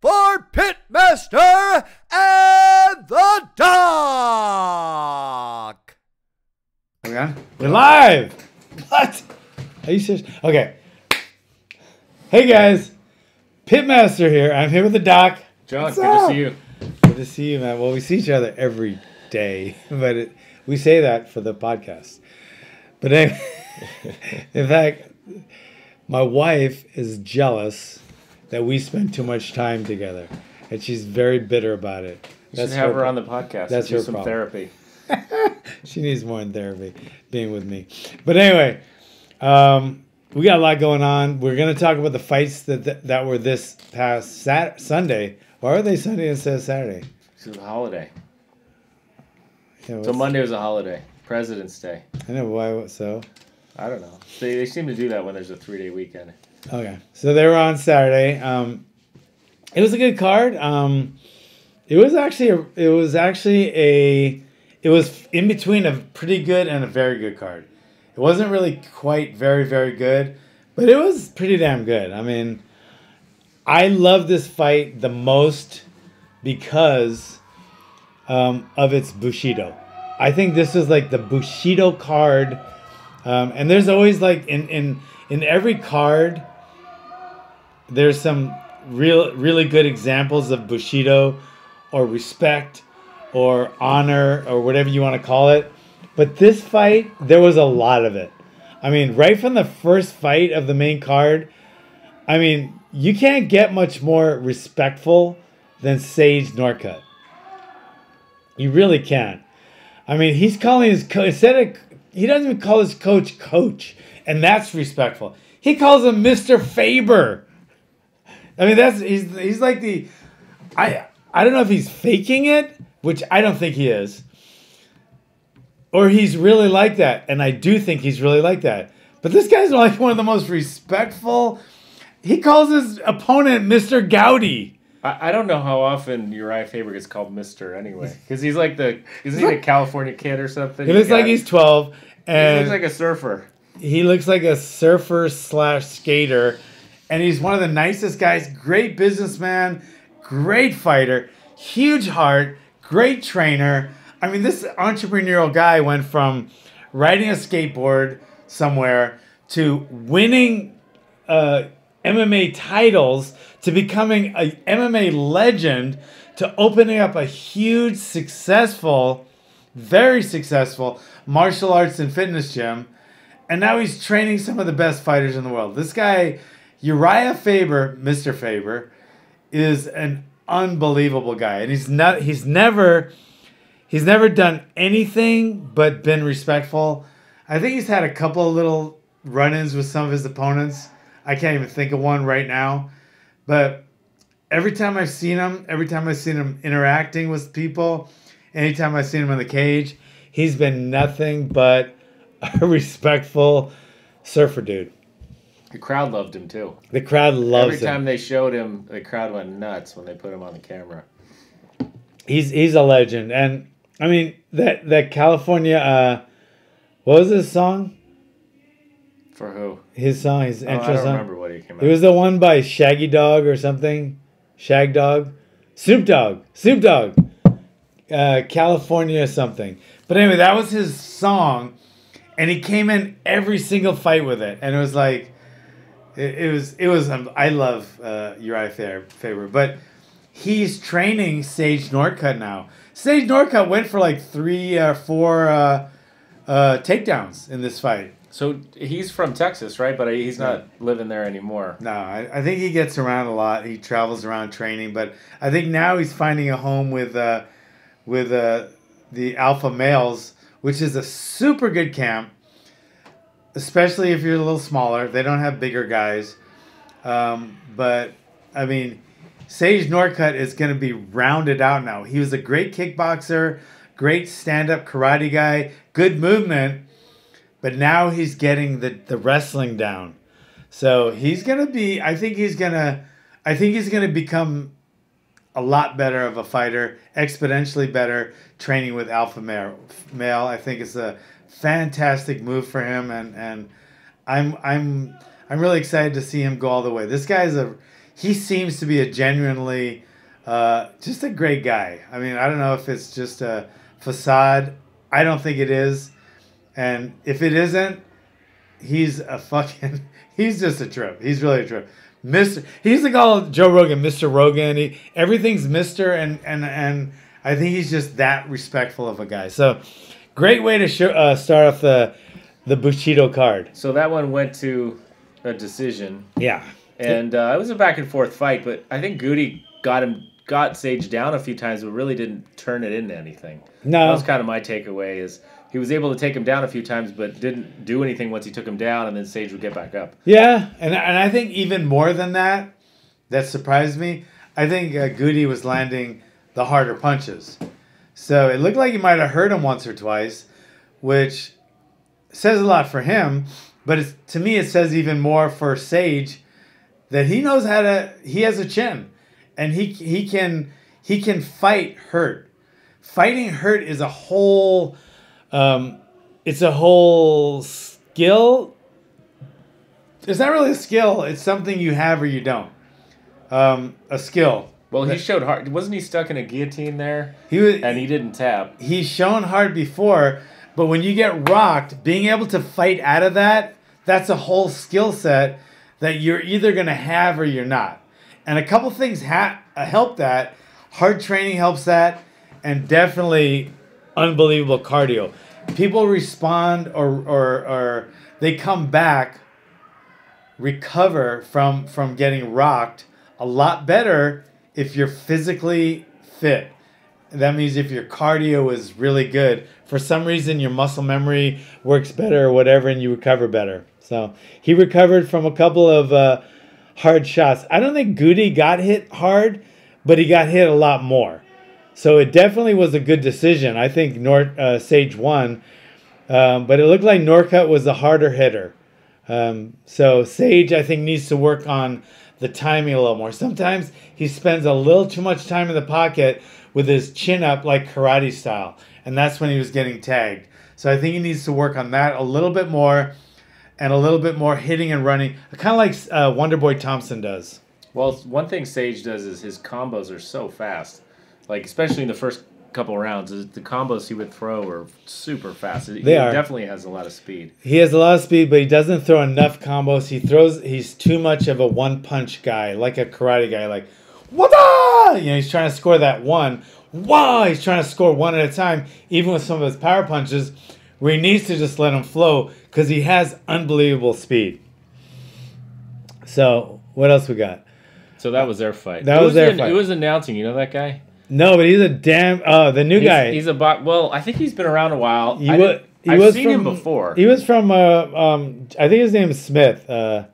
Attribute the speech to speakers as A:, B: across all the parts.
A: for Pitmaster and the Doc.
B: Are we on? We're live! What? Are you serious? Okay. Hey guys, Pitmaster here. I'm here with the Doc.
C: John, good to see you.
B: Good to see you, man. Well, we see each other every day, but we say that for the podcast. But anyway, in fact, my wife is jealous that we spend too much time together, and she's very bitter about it.
C: You should have her on the podcast.
B: That's
C: do
B: her
C: some
B: problem.
C: therapy.
B: She needs more in therapy, being with me. But anyway, we got a lot going on. We're going to talk about the fights that were this past Sunday. Why are they Sunday instead of Saturday?
C: It's a holiday.
B: Yeah,
C: So Monday was a holiday. President's Day.
B: I know why. So
C: I don't know. They seem to do that when there's a 3-day weekend.
B: okay, so they were on Saturday. It was a good card. It was in between a pretty good and a very good card. It wasn't really quite very, very good, but it was pretty damn good. I mean, I love this fight the most because of its Bushido. I think this is like the Bushido card, and there's always like in every card, there's some really good examples of Bushido or respect or honor or whatever you want to call it. But this fight, there was a lot of it. I mean, right from the first fight of the main card, I mean, you can't get much more respectful than Sage Northcutt. You really can't. I mean, he's calling his coach, he doesn't even call his coach, and that's respectful. He calls him Mr. Faber. I mean, he's like I don't know if he's faking it, which I don't think he is, or he's really like that, and I do think he's really like that. But this guy's like one of the most respectful. He calls his opponent Mr. Gowdy.
C: I don't know how often Uriah Faber gets called Mister anyway, because he's like isn't he a California kid or something?
B: He looks like he's 12, and
C: he looks like a surfer.
B: He looks like a surfer / skater, and he's one of the nicest guys. Great businessman, great fighter, huge heart, great trainer. I mean, this entrepreneurial guy went from riding a skateboard somewhere to winning MMA titles to becoming a MMA legend to opening up a huge, successful, very successful martial arts and fitness gym. And now he's training some of the best fighters in the world. This guy, Uriah Faber, Mr. Faber, is an unbelievable guy. And he's never done anything but been respectful. I think he's had a couple of little run-ins with some of his opponents. I can't even think of one right now. But every time I've seen him interacting with people, anytime I've seen him in the cage, he's been nothing but a respectful surfer dude.
C: The crowd loved him too.
B: The crowd loves him.
C: Every time they showed him, the crowd went nuts when they put him on the camera.
B: He's a legend. And I mean that California what was his song?
C: For who?
B: His song, his intro song.
C: I don't remember what he came out.
B: It was the one by Shaggy Dog or something. Shag Dog? Snoop Dogg. California something. But anyway, that was his song. And he came in every single fight with it. And it was like, it was I love Uriah Faber. But he's training Sage Northcutt now. Sage Northcutt went for like 3 or 4 takedowns in this fight.
C: So he's from Texas, right? But he's not living there anymore.
B: No, I think he gets around a lot. He travels around training, but I think now he's finding a home with the Alpha Males, which is a super good camp, especially if you're a little smaller. They don't have bigger guys, but I mean, Sage Northcutt is going to be rounded out now. He was a great kickboxer, great stand-up karate guy, good movement. But now he's getting the wrestling down. So he's gonna be I think he's gonna become a lot better of a fighter, exponentially better training with Alpha Male. I think it's a fantastic move for him, and I'm really excited to see him go all the way. This guy he seems to be a genuinely just a great guy. I mean, I don't know if it's just a facade. I don't think it is. And if it isn't, he's he's just a trip. He's really a trip. He's like all Joe Rogan, Mr. Rogan. Everything's Mr. And I think he's just that respectful of a guy. So great way to start off the Bushido card.
C: So that one went to a decision.
B: Yeah.
C: And it was a back and forth fight, but I think Goody got Sage down a few times, but really didn't turn it into anything.
B: No.
C: That was kind of my takeaway is he was able to take him down a few times, but didn't do anything once he took him down, and then Sage would get back up.
B: Yeah, and I think even more than that surprised me. I think Goody was landing the harder punches. So it looked like he might have hurt him once or twice, which says a lot for him. But to me, it says even more for Sage that he knows he has a chin, and he can fight hurt. Fighting hurt is a whole... it's a whole skill. It's not really a skill. It's something you have or you don't. A skill.
C: Well, he showed hard. Wasn't he stuck in a guillotine there? And he didn't tap.
B: He's shown hard before, but when you get rocked, being able to fight out of that's a whole skill set that you're either going to have or you're not. And a couple things help that. Hard training helps that, and definitely unbelievable cardio. People respond or they come back, recover from getting rocked a lot better if you're physically fit. That means if your cardio is really good, for some reason your muscle memory works better or whatever, and you recover better. So he recovered from a couple of hard shots. I don't think Goody got hit hard, but he got hit a lot more. So it definitely was a good decision. I think Sage won, but it looked like Norcutt was the harder hitter. So Sage, I think, needs to work on the timing a little more. Sometimes he spends a little too much time in the pocket with his chin up like karate style, and that's when he was getting tagged. So I think he needs to work on that a little bit more, and a little bit more hitting and running, kind of like Wonderboy Thompson does.
C: Well, one thing Sage does is his combos are so fast. Like, especially in the first couple rounds, the combos he would throw are super fast. He definitely has a lot of speed.
B: He has a lot of speed, but he doesn't throw enough combos. He's too much of a one-punch guy, like a karate guy, like, wada! You know, he's trying to score that one. Wow! He's trying to score one at a time, even with some of his power punches, where he needs to just let him flow, because he has unbelievable speed. So, what else we got?
C: So that was their fight.
B: That was their fight.
C: Who was announcing? You know that guy?
B: No, but he's a damn... the new guy.
C: He's a well, I think he's been around a while.
B: I've
C: seen him before.
B: He was from... I think his name is Smith.
C: No,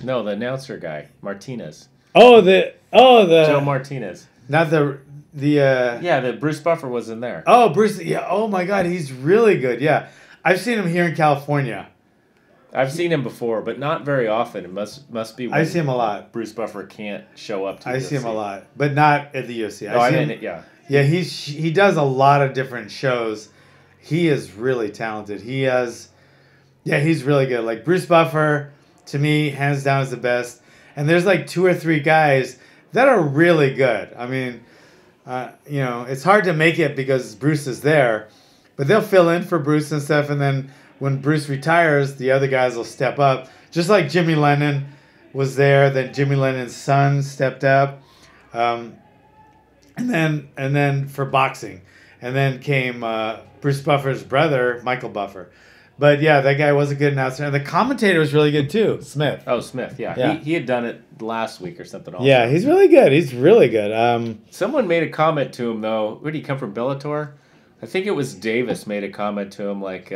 C: the announcer guy. Martinez.
B: The
C: Joe Martinez.
B: Not the...
C: Yeah, the Bruce Buffer was in there.
B: Oh, Bruce... Yeah, oh my God, he's really good, yeah. I've seen him here in California.
C: I've seen him before, but not very often. It must be when
B: I see him a lot.
C: Bruce Buffer can't show up to
B: I
C: UFC.
B: see him a lot, but not at the UFC.
C: Yeah.
B: Yeah, he does a lot of different shows. He is really talented. He's really good. Like Bruce Buffer, to me, hands down is the best. And there's like 2 or 3 guys that are really good. I mean, it's hard to make it because Bruce is there, but they'll fill in for Bruce and stuff, and then when Bruce retires, the other guys will step up. Just like Jimmy Lennon was there, then Jimmy Lennon's son stepped up. And then for boxing. And then came Bruce Buffer's brother, Michael Buffer. But yeah, that guy was a good announcer. And the commentator was really good too, Smith.
C: Oh, Smith, yeah. He had done it last week or something also.
B: Yeah, he's really good. He's really good.
C: Someone made a comment to him, though. Where did he come from, Bellator? I think it was Davis made a comment to him like...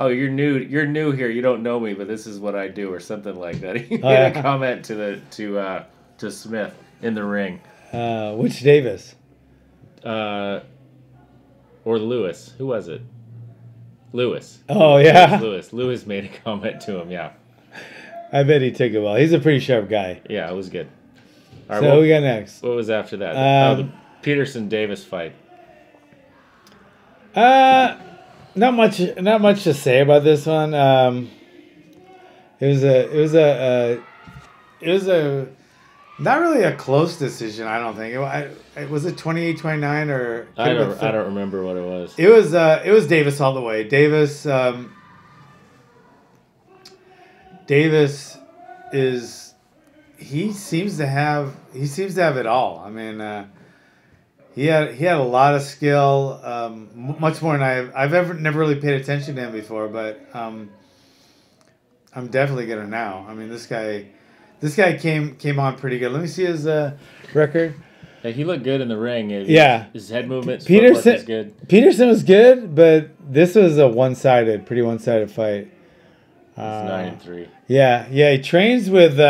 C: oh, you're new here. You don't know me, but this is what I do, or something like that. He made a comment to Smith in the ring.
B: Which Davis?
C: Or Lewis. Who was it? Lewis.
B: Oh yeah.
C: Lewis made a comment to him. Yeah.
B: I bet he took it well. He's a pretty sharp guy.
C: Yeah, it was good.
B: All right, so what we got next?
C: What was after that? The Peterson Davis fight.
B: Not much to say about this one. It was a Not really a close decision, I don't think. Was it 28-29 or?
C: I don't remember what it was.
B: It was Davis all the way. Davis is he seems to have it all. I mean, he had a lot of skill, much more than I've never really paid attention to him before, but I'm definitely gonna now. I mean, this guy came on pretty good. Let me see his record.
C: Yeah, he looked good in the ring.
B: His
C: head movement,
B: Peterson
C: was good.
B: Peterson was good, but this was a pretty one-sided fight.
C: It's 9-3.
B: Yeah. He trains with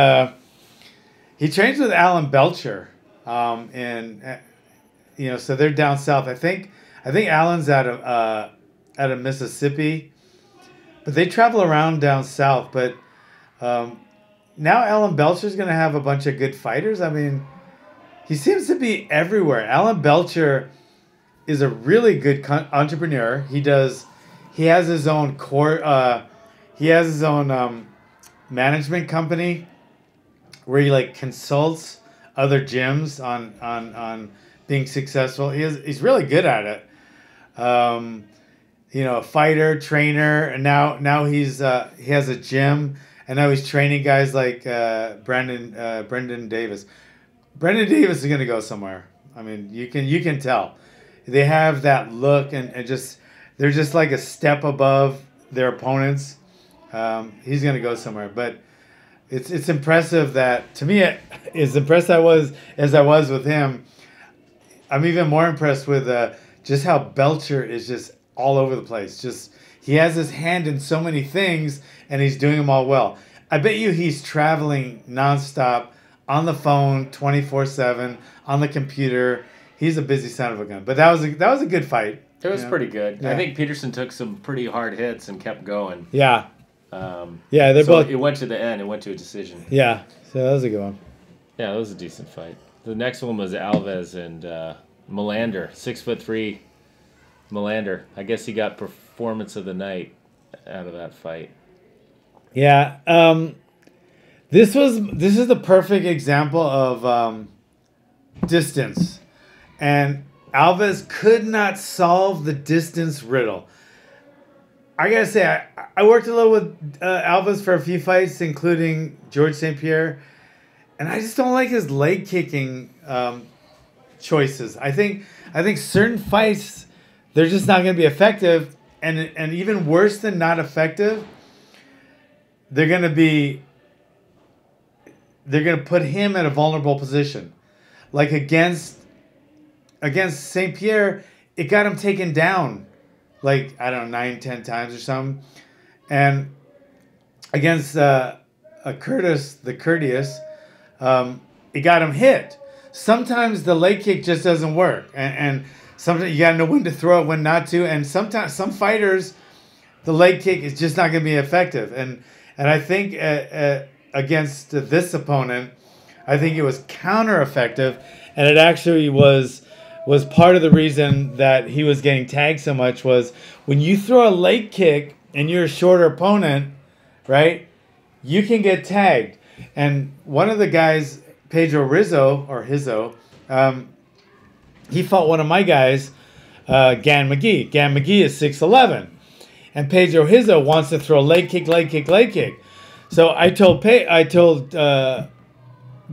B: Alan Belcher, and so they're down south. I think Alan's out of Mississippi, but they travel around down south. But now Alan Belcher's going to have a bunch of good fighters. I mean, he seems to be everywhere. Alan Belcher is a really good entrepreneur. He has his own management company where he consults other gyms on being successful. He's really good at it. A fighter, trainer, and now he has a gym, and now he's training guys like Brendan Davis. Brendan Davis is going to go somewhere. I mean, you can tell. They have that look, and they're just like a step above their opponents. He's going to go somewhere, but it's impressive that, to me, as impressed as I was with him, I'm even more impressed with just how Belcher is just all over the place. Just he has his hand in so many things, and he's doing them all well. I bet you he's traveling nonstop on the phone, 24/7 on the computer. He's a busy son of a gun. But that was a good fight.
C: It was pretty good.
B: Yeah.
C: I think Peterson took some pretty hard hits and kept going.
B: Yeah.
C: They're both. It went to the end. It went to a decision.
B: Yeah. So that was a good one.
C: Yeah, that was a decent fight. The next one was Alves and Melander, 6'3". Melander. I guess he got performance of the night out of that fight.
B: Yeah. This is the perfect example of distance, and Alves could not solve the distance riddle. I gotta say, I worked a little with Alves for a few fights, including George St. Pierre, and I just don't like his leg kicking choices. I think certain fights, they're just not going to be effective, and even worse than not effective, they're going to put him in a vulnerable position. Like against St. Pierre, it got him taken down, 9-10 times or something, and against Curtis, the Courteous, it got him hit. Sometimes the leg kick just doesn't work, and sometimes you got to know when to throw it, when not to, and sometimes some fighters, the leg kick is just not going to be effective, and I think against this opponent, I think it was counter-effective, and it actually was part of the reason that he was getting tagged so much was when you throw a leg kick and you're a shorter opponent, right, you can get tagged. And one of the guys, Pedro Rizzo, he fought one of my guys, Gan McGee. Gan McGee is 6'11", and Pedro Rizzo wants to throw leg kick. So I told Gan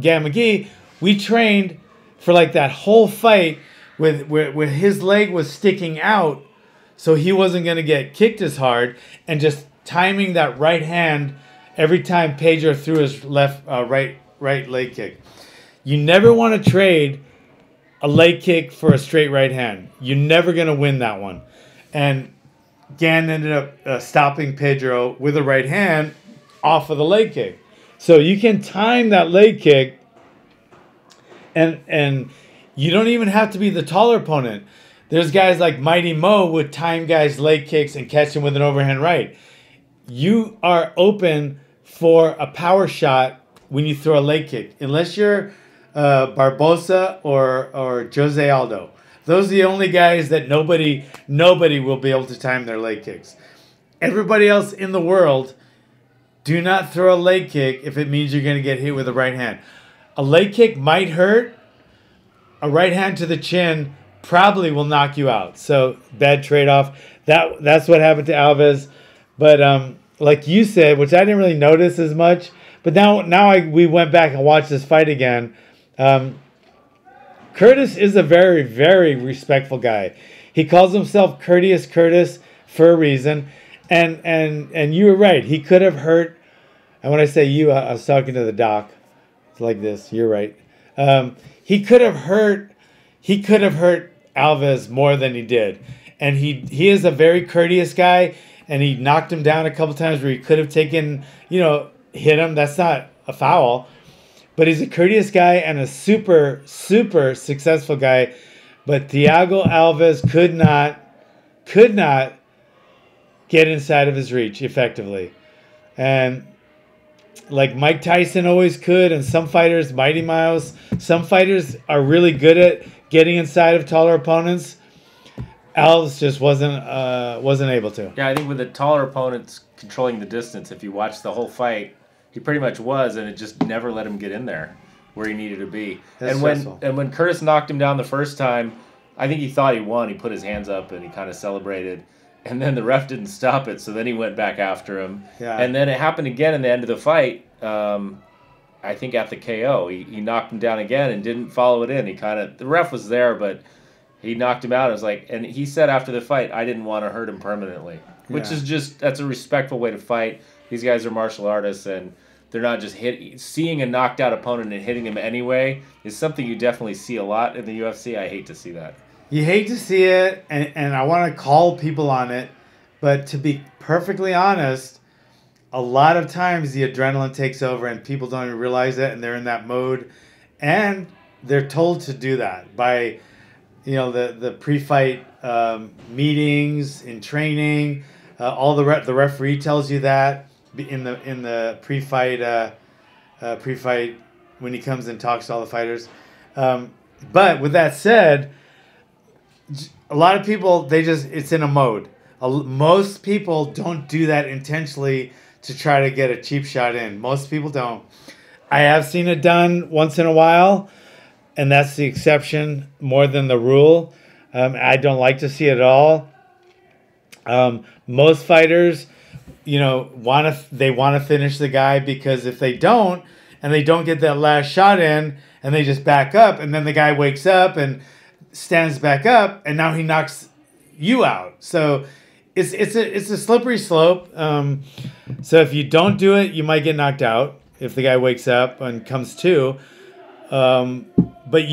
B: McGee, we trained for that whole fight where his leg was sticking out, so he wasn't going to get kicked as hard, and just timing that right hand every time Pedro threw his right leg kick. You never want to trade a leg kick for a straight right hand. You're never going to win that one. And Gan ended up stopping Pedro with a right hand off of the leg kick. So you can time that leg kick, and you don't even have to be the taller opponent. There's guys like Mighty Mo would time guys' leg kicks and catch them with an overhand right. You are open for a power shot when you throw a leg kick, unless you're Barbosa or Jose Aldo. Those are the only guys that nobody will be able to time their leg kicks. Everybody else in the world, do not throw a leg kick if it means you're going to get hit with a right hand. A leg kick might hurt. A right hand to the chin probably will knock you out. So bad trade-off. That's what happened to Alves. But like you said, which I didn't really notice as much, but we went back and watched this fight again. Curtis is a very, very respectful guy. He calls himself Courteous Curtis for a reason. And you were right. He could have hurt. And when I say you, I was talking to the doc. It's like this. You're right. He could have hurt Alves more than he did. And he is a very courteous guy. And he knocked him down a couple times where he could have taken, hit him. That's not a foul. But he's a courteous guy and a super, super successful guy. But Thiago Alves could not get inside of his reach effectively. And like Mike Tyson always could, and some fighters, Mighty Mouse, some fighters are really good at getting inside of taller opponents. Alves just wasn't able to.
C: Yeah, I think with the taller opponents controlling the distance, if you watch the whole fight, he pretty much was, and it just never let him get in there where he needed to be.
B: That's
C: when Curtis knocked him down the first time, I think he thought he won. He put his hands up and he kind of celebrated. And then the ref didn't stop it, so then he went back after him.
B: Yeah.
C: And then it happened again in the end of the fight. I think at the KO, he knocked him down again and didn't follow it in. The ref was there, but he knocked him out. And he said after the fight, I didn't want to hurt him permanently, which is that's a respectful way to fight. These guys are martial artists, and they're not just seeing a knocked out opponent and hitting him anyway is something you definitely see a lot in the UFC. I hate to see that.
B: You hate to see it, and I want to call people on it, but to be perfectly honest, a lot of times the adrenaline takes over and people don't even realize it, and they're in that mode, and they're told to do that by, the pre-fight meetings in training. All the referee tells you that in the pre-fight when he comes and talks to all the fighters. But with that said, a lot of people, it's in a mode. Most people don't do that intentionally to try to get a cheap shot in. Most people don't. I have seen it done once in a while, and that's the exception more than the rule. I don't like to see it at all. Most fighters, want to finish the guy, because if they don't, and they don't get that last shot in, and they just back up, and then the guy wakes up and stands back up, and now he knocks you out. So it's a slippery slope. So if you don't do it, you might get knocked out if the guy wakes up and comes to. But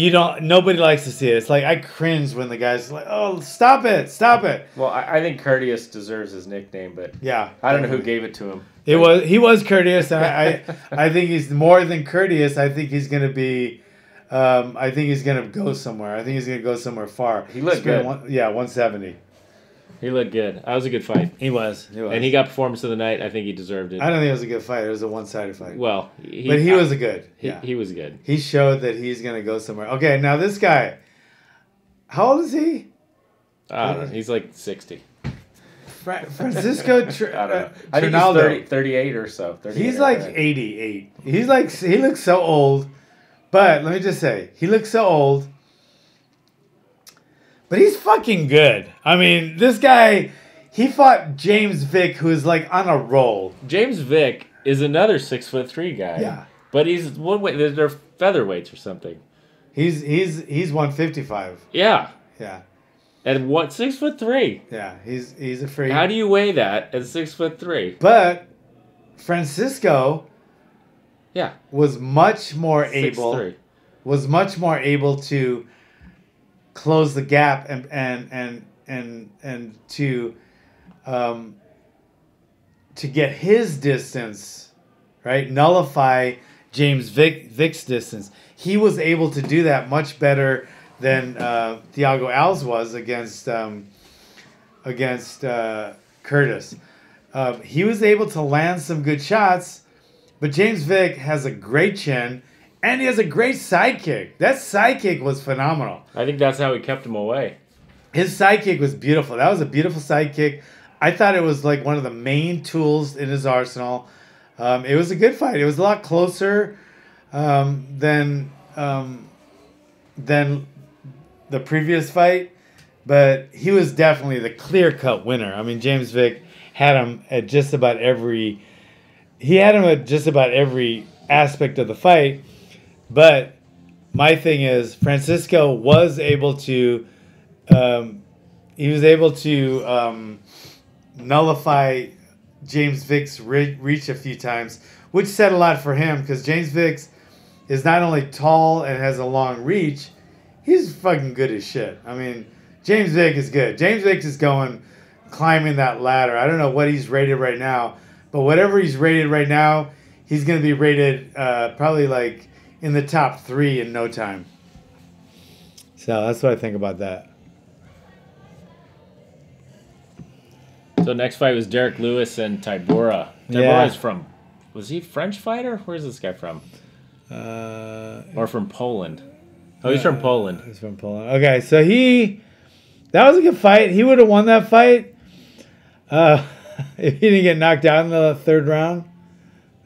B: nobody likes to see it. It's like I cringe when the guy's like, "Oh, stop it."
C: Well, I think Courteous deserves his nickname, but
B: yeah,
C: I don't know who gave it to him.
B: He was courteous. And I think he's more than courteous. I think he's gonna be. I think he's going to go somewhere. I think he's going to go somewhere far.
C: He looked good.
B: 170.
C: He looked good. That was a good fight.
B: He was.
C: And he got performance of the night. I think he deserved it.
B: I don't think it was a good fight. It was a one-sided fight.
C: Well,
B: he was a good. Yeah.
C: He was good.
B: He showed that he's going to go somewhere. Okay, now this guy, how old is he?
C: I don't know. He's like 60.
B: Francisco
C: I think he's 38 or so.
B: He's like 88. He looks so old. But let me just say, he looks so old, but he's fucking good. I mean, this guy, he fought James Vick, who is like on a roll.
C: James Vick is another 6'3" guy.
B: Yeah.
C: But he's one way. They're featherweights or something.
B: He's 155.
C: Yeah.
B: Yeah.
C: And what, 6'3"?
B: Yeah. He's a freak.
C: How do you weigh that at 6'3"?
B: But Francisco.
C: Yeah,
B: was much more able to close the gap and to get his distance, right? Nullify James Vick's distance. He was able to do that much better than Thiago Alves was against Curtis. He was able to land some good shots. But James Vick has a great chin, and he has a great sidekick. That sidekick was phenomenal.
C: I think that's how he kept him away.
B: His sidekick was beautiful. That was a beautiful sidekick. I thought it was like one of the main tools in his arsenal. It was a good fight. It was a lot closer. than the previous fight, but he was definitely the clear-cut winner. I mean, James Vick had him at just about every aspect of the fight, but my thing is Francisco was able to nullify James Vick's reach a few times, which said a lot for him because James Vick is not only tall and has a long reach, he's fucking good as shit. I mean, James Vick is good. James Vick is climbing that ladder. I don't know what he's rated right now, but whatever he's rated right now, he's going to be rated probably like in the top 3 in no time. So that's what I think about that.
C: So next fight was Derek Lewis and Tybura. Tybura is from, was he a French fighter? Where's this guy from? Or from Poland? Oh, he's from Poland.
B: He's from Poland. Okay, so that was a good fight. He would have won that fight if he didn't get knocked out in the third round.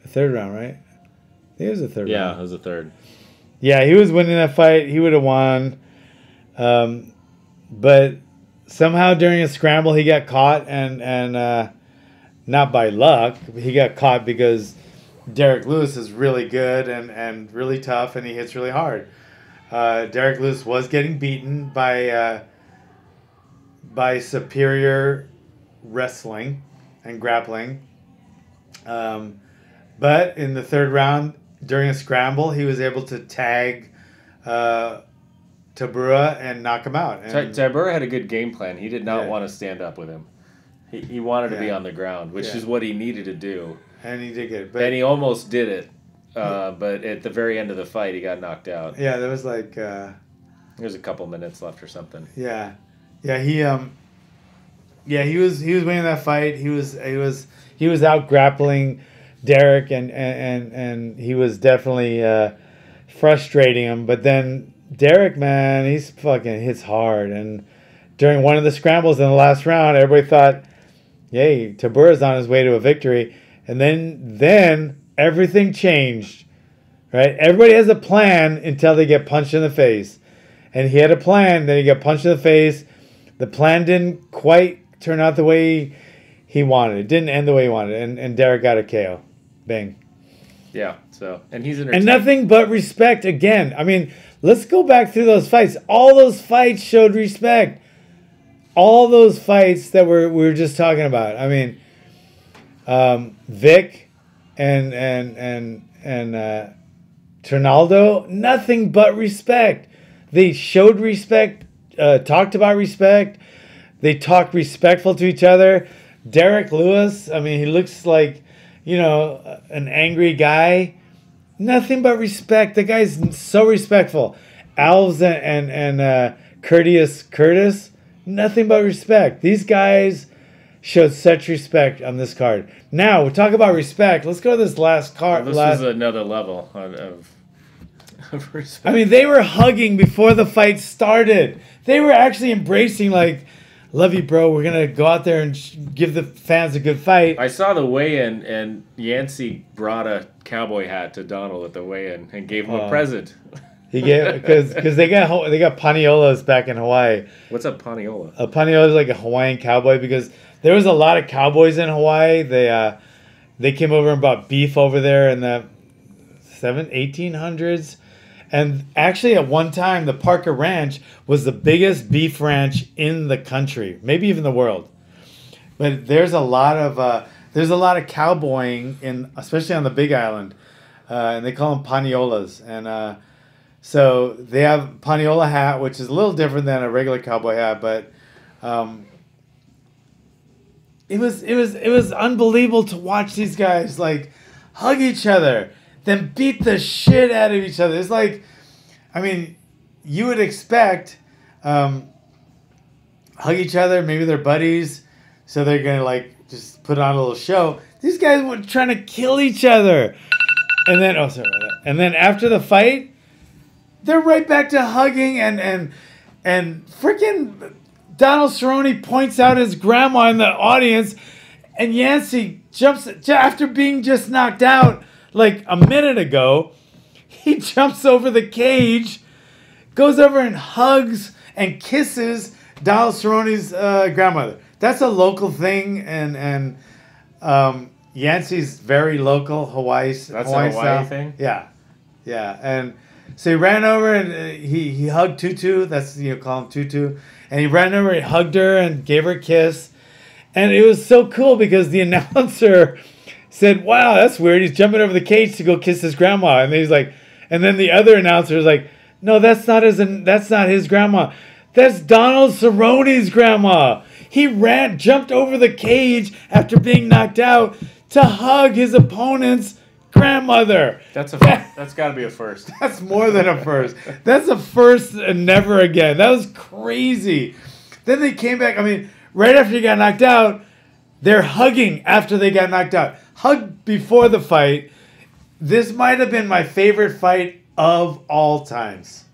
B: The third round, right? I think it was the third round.
C: Yeah, it was the third.
B: Yeah, he was winning that fight. He would have won. But somehow during a scramble, he got caught, and not by luck. He got caught because Derek Lewis is really good and really tough, and he hits really hard. Derek Lewis was getting beaten by superior wrestling and grappling. But in the third round, during a scramble, he was able to tag Tybura and knock him out. And
C: Tybura had a good game plan. He did not want to stand up with him. He wanted to be on the ground, which is what he needed to do.
B: And he did get it.
C: And he almost did it. But at the very end of the fight, he got knocked out.
B: Yeah, there was like...
C: There's a couple minutes left or something.
B: Yeah. Yeah, he was winning that fight. He was out grappling Derek, and he was definitely frustrating him. But then Derek, man, he's fucking hits hard. And during one of the scrambles in the last round, everybody thought, yay, Tybura's on his way to a victory. And then everything changed, right? Everybody has a plan until they get punched in the face. And he had a plan, then he got punched in the face. The plan didn't quite turn out the way he wanted. It didn't end the way he wanted. And Derek got a KO. Bang.
C: Yeah, so, and he's
B: And nothing but respect again. I mean, let's go back through those fights. All those fights showed respect. All those fights that we were just talking about. I mean, Vic and Trinaldo, nothing but respect. They showed respect, talked about respect. They talked respectful to each other. Derek Lewis, I mean, he looks like, an angry guy. Nothing but respect. The guy's so respectful. Alves and Curtis, nothing but respect. These guys showed such respect on this card. Now, we talk about respect. Let's go to this last card.
C: This was another level of respect.
B: I mean, they were hugging before the fight started. They were actually embracing, like, love you, bro. We're going to go out there and give the fans a good fight.
C: I saw the weigh-in, and Yancey brought a cowboy hat to Donald at the weigh-in and gave him a present.
B: He gave because they got paniolas back in Hawaii.
C: What's a paniola?
B: A paniola is like a Hawaiian cowboy because there was a lot of cowboys in Hawaii. They came over and bought beef over there in the 1800s. And actually, at one time, the Parker Ranch was the biggest beef ranch in the country, maybe even the world. But there's a lot of cowboying especially on the Big Island, and they call them paniolas. And so they have paniola hat, which is a little different than a regular cowboy hat, but it was unbelievable to watch these guys like hug each other, then beat the shit out of each other. It's like, I mean, you would expect hug each other, maybe they're buddies, so they're gonna like just put on a little show. These guys were trying to kill each other, and then and then after the fight, they're right back to hugging, and freaking Donald Cerrone points out his grandma in the audience, and Yancey jumps after being just knocked out like a minute ago. he jumps over the cage, goes over and hugs and kisses Donald Cerrone's grandmother. That's a local thing, and Yancey's very local Hawaii.
C: That's a Hawaii
B: style.
C: thing?
B: Yeah. Yeah. And so he ran over and he hugged Tutu. That's, call him Tutu. And he ran over and hugged her and gave her a kiss. And it was so cool because the announcer said, wow, that's weird. He's jumping over the cage to go kiss his grandma. And he's like, and then the other announcer was like, no, that's not his grandma. That's Donald Cerrone's grandma. He jumped over the cage after being knocked out to hug his opponent's grandmother.
C: That's got to be a first.
B: That's more than a first. That's a first and never again. That was crazy. Then they came back. I mean, right after he got knocked out, they're hugging after they got knocked out. Hugged before the fight. This might have been my favorite fight of all times.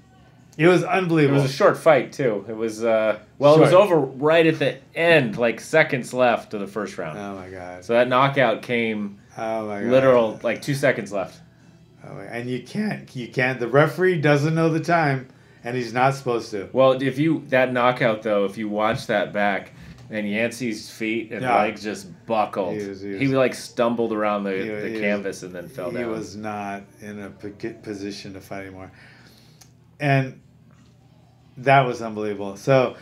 B: It was unbelievable.
C: It was a short fight, too. It was, it was over right at the end, like seconds left of the first round.
B: Oh, my God.
C: So that knockout came literal, like 2 seconds left.
B: Oh, and you can't. The referee doesn't know the time, and he's not supposed to.
C: Well, that knockout, though, if you watch that back, and Yancey's feet and legs just buckled. He like stumbled around the canvas and then fell down.
B: He was not in a position to fight anymore. And that was unbelievable. So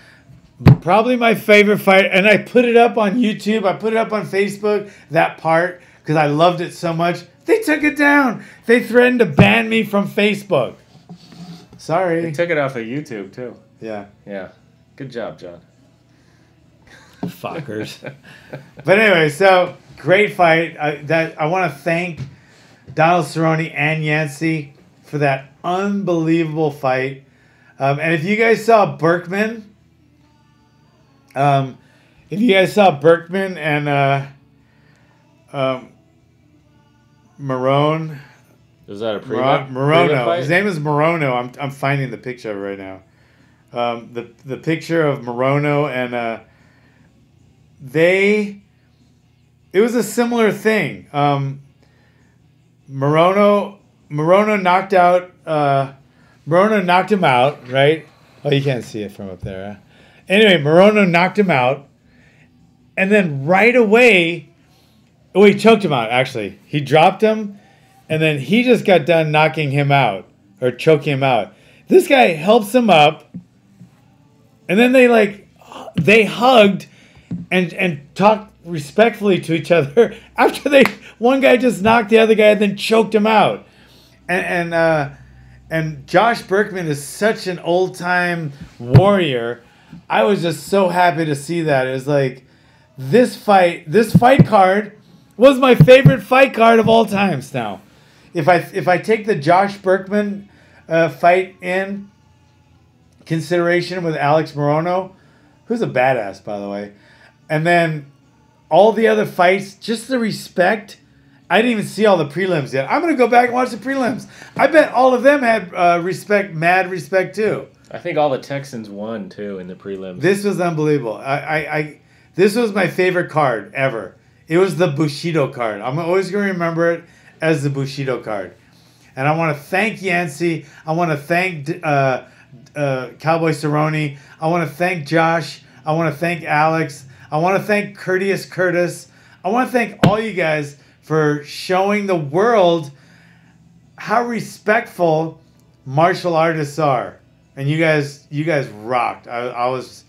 B: probably my favorite fight. And I put it up on YouTube. I put it up on Facebook, that part, because I loved it so much. They took it down. They threatened to ban me from Facebook. Sorry.
C: They took it off of YouTube, too.
B: Yeah.
C: Yeah. Good job, John.
B: Fuckers. But anyway, so great fight. I want to thank Donald Cerrone and Yancey for that unbelievable fight. And if you guys saw Berkman, and Marone.
C: Is that a pre-fight?
B: Morono. His name is Morono. I'm finding the picture of it right now. The picture of Morono and it was a similar thing. Morono knocked him out, right? Oh, you can't see it from up there. Huh? Anyway, Morono knocked him out, and then right away, he choked him out, actually. He dropped him, and then he just got done knocking him out, or choking him out. This guy helps him up, and then they hugged and talked respectfully to each other after one guy just knocked the other guy and then choked him out. And Josh Berkman is such an old-time warrior. I was just so happy to see that. It was like, this fight card was my favorite fight card of all times now. If I take the Josh Berkman fight in consideration with Alex Morono, who's a badass, by the way, and then all the other fights, just the respect. I didn't even see all the prelims yet. I'm going to go back and watch the prelims. I bet all of them had mad respect too.
C: I think all the Texans won too in the prelims.
B: This was unbelievable. This was my favorite card ever. It was the Bushido card. I'm always going to remember it as the Bushido card. And I want to thank Yancey. I want to thank Cowboy Cerrone. I want to thank Josh. I want to thank Alex. I want to thank Courteous Curtis. I want to thank all you guys for showing the world how respectful martial artists are. And you guys rocked. I was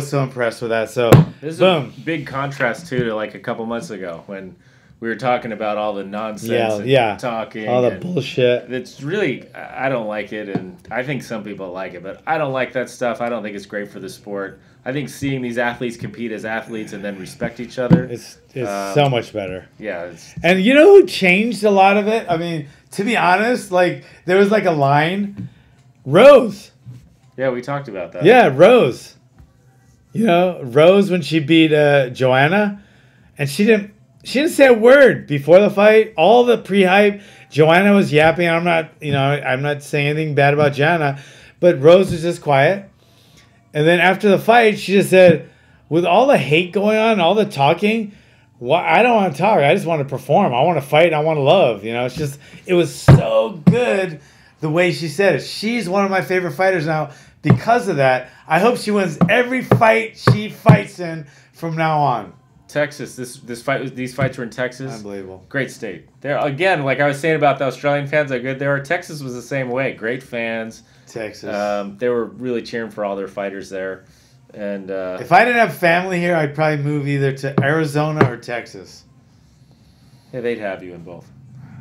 B: so impressed with that. So
C: this is
B: boom.
C: A big contrast too to like a couple months ago when we were talking about all the nonsense and talking.
B: All the bullshit.
C: It's really, I don't like it, and I think some people like it, but I don't like that stuff. I don't think it's great for the sport. I think seeing these athletes compete as athletes and then respect each other.
B: It's so much better.
C: Yeah.
B: And you know who changed a lot of it? I mean, to be honest, like there was like a line. Rose.
C: Yeah, we talked about that.
B: Yeah, Rose. You know, Rose when she beat Joanna, and she didn't say a word before the fight. All the pre-hype, Joanna was yapping. I'm not saying anything bad about Joanna, but Rose was just quiet. And then after the fight, she just said, with all the hate going on, all the talking, Well, I don't want to talk. I just want to perform. I want to fight. I want to love. You know, it's just, it was so good the way she said it. She's one of my favorite fighters now because of that. I hope she wins every fight she fights in from now on.
C: Texas. These fights were in Texas.
B: Unbelievable.
C: Great state. There again, like I was saying about the Australian fans, how good they are. Texas was the same way. Great fans.
B: Texas.
C: They were really cheering for all their fighters there. And
B: if I didn't have family here, I'd probably move either to Arizona or Texas.
C: Yeah, they'd have you in both.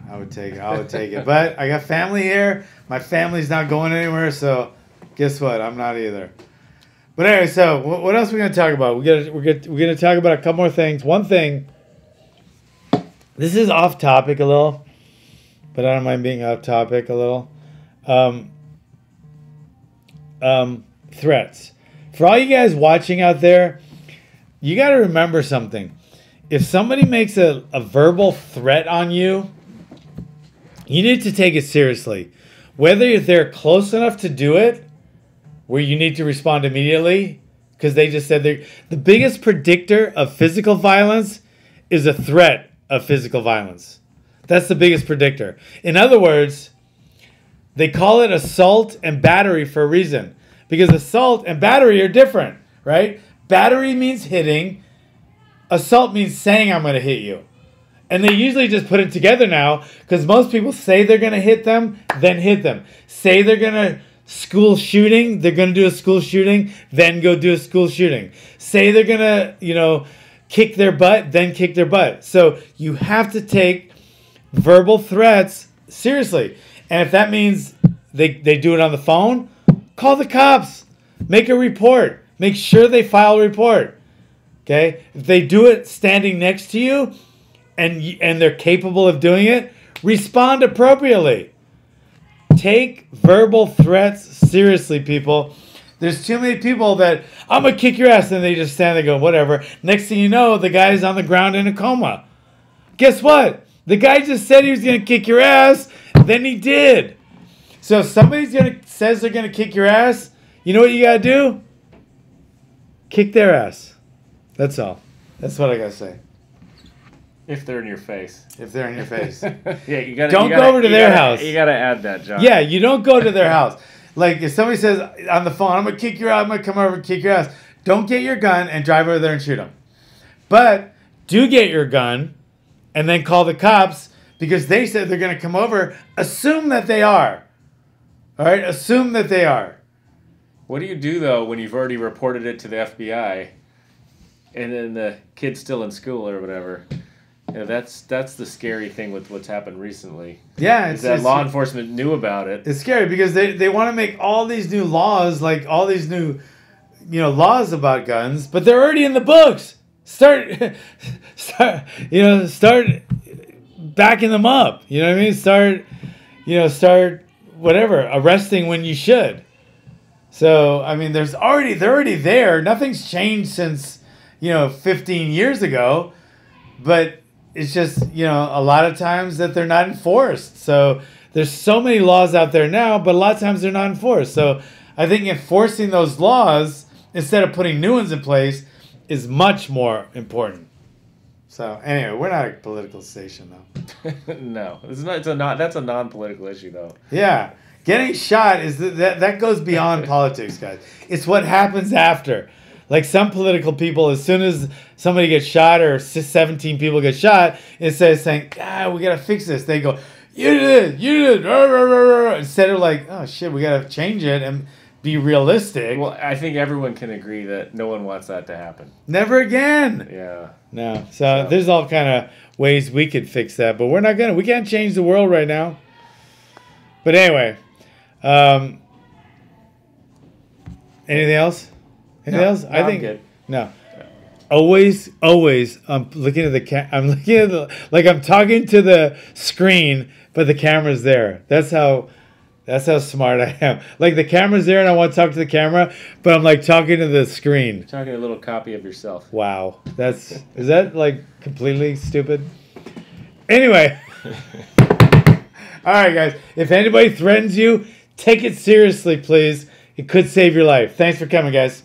B: I would take it. But I got family here. My family's not going anywhere, so guess what? I'm not either. But anyway, so what else are we gonna talk about? We're gonna talk about a couple more things. One thing. This is off topic a little, but I don't mind being off topic a little. Threats. For all you guys watching out there, you got to remember something. If somebody makes a verbal threat on you, you need to take it seriously. Whether they're close enough to do it, where you need to respond immediately, because they just said the biggest predictor of physical violence is a threat of physical violence. That's the biggest predictor. In other words, they call it assault and battery for a reason. Because assault and battery are different, right? Battery means hitting. Assault means saying I'm going to hit you. And they usually just put it together now because most people say they're going to hit them, then hit them. Say they're going to school shooting, they're going to do a school shooting, then go do a school shooting. Say they're going to, kick their butt, then kick their butt. So you have to take verbal threats seriously. And if that means they do it on the phone, call the cops. Make a report. Make sure they file a report. Okay? If they do it standing next to you and they're capable of doing it, respond appropriately. Take verbal threats seriously, people. There's too many people that, I'm going to kick your ass, and they just stand there going, whatever. Next thing you know, the guy's on the ground in a coma. Guess what? The guy just said he was going to kick your ass, then he did. So if somebody says they're going to kick your ass, you know what you got to do? Kick their ass. That's all. That's what I got to say.
C: If they're in your face.
B: If they're in your face.
C: Yeah, you gotta.
B: Don't go over to their house.
C: You gotta add that, John.
B: Yeah, you don't go to their house. Like if somebody says on the phone, I'm gonna kick your ass, I'm gonna come over and kick your ass. Don't get your gun and drive over there and shoot them. But do get your gun and then call the cops because they said they're gonna come over. Assume that they are. All right, assume that they are.
C: What do you do though when you've already reported it to the FBI, and then the kid's still in school or whatever? Yeah, that's the scary thing with what's happened recently.
B: Yeah,
C: it's that law enforcement knew about it.
B: It's scary because they want to make all these new laws, like all these new, laws about guns, but they're already in the books. Start backing them up. You know what I mean? Start whatever, arresting when you should. So I mean, they're already there. Nothing's changed since 15 years ago, but it's just, a lot of times that they're not enforced. So there's so many laws out there now, but a lot of times they're not enforced. So I think enforcing those laws instead of putting new ones in place is much more important. So anyway, we're not a political station though.
C: No, it's not. That's a non-political issue though.
B: Yeah, getting shot is that goes beyond politics, guys. It's what happens after. Like some political people, as soon as somebody gets shot or 17 people get shot, instead of saying, we got to fix this, they go, you did, instead of like, oh shit, we got to change it and be realistic.
C: Well, I think everyone can agree that no one wants that to happen.
B: Never again.
C: Yeah.
B: No. So there's all kind of ways we could fix that, but we can't change the world right now. But anyway, anything else? Anything else? I think
C: good.
B: No. Always, I'm looking at I'm talking to the screen, but the camera's there. That's how smart I am. Like the camera's there and I want to talk to the camera, but I'm like talking to the screen.
C: Talking a little copy of yourself.
B: Wow. Is that like completely stupid? Anyway. All right, guys. If anybody threatens you, take it seriously, please. It could save your life. Thanks for coming, guys.